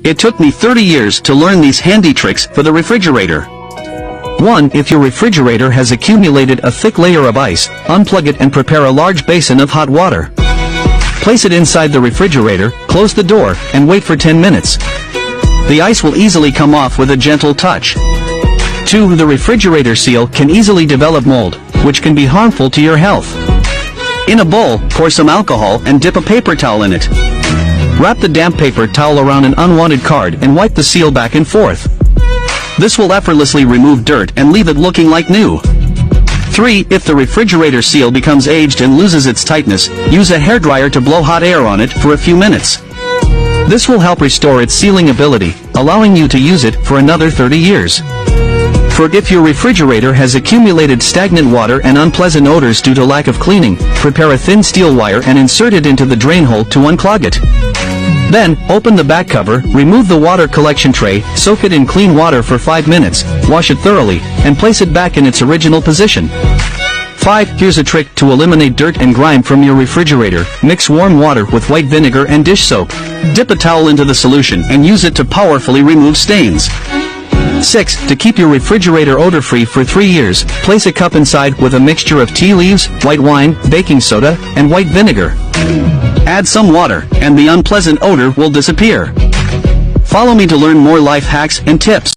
It took me 30 years to learn these handy tricks for the refrigerator. 1. If your refrigerator has accumulated a thick layer of ice, unplug it and prepare a large basin of hot water. Place it inside the refrigerator, close the door, and wait for 10 minutes. The ice will easily come off with a gentle touch. 2. The refrigerator seal can easily develop mold, which can be harmful to your health. In a bowl, pour some alcohol and dip a paper towel in it. Wrap the damp paper towel around an unwanted card and wipe the seal back and forth. This will effortlessly remove dirt and leave it looking like new. 3. If the refrigerator seal becomes aged and loses its tightness, use a hairdryer to blow hot air on it for a few minutes. This will help restore its sealing ability, allowing you to use it for another 30 years. For if your refrigerator has accumulated stagnant water and unpleasant odors due to lack of cleaning, prepare a thin steel wire and insert it into the drain hole to unclog it. Then, open the back cover, remove the water collection tray, soak it in clean water for 5 minutes, wash it thoroughly, and place it back in its original position. 5. Here's a trick to eliminate dirt and grime from your refrigerator. Mix warm water with white vinegar and dish soap. Dip a towel into the solution and use it to powerfully remove stains. 6. To keep your refrigerator odor-free for 3 years, place a cup inside with a mixture of tea leaves, white wine, baking soda, and white vinegar. Add some water, and the unpleasant odor will disappear. Follow me to learn more life hacks and tips.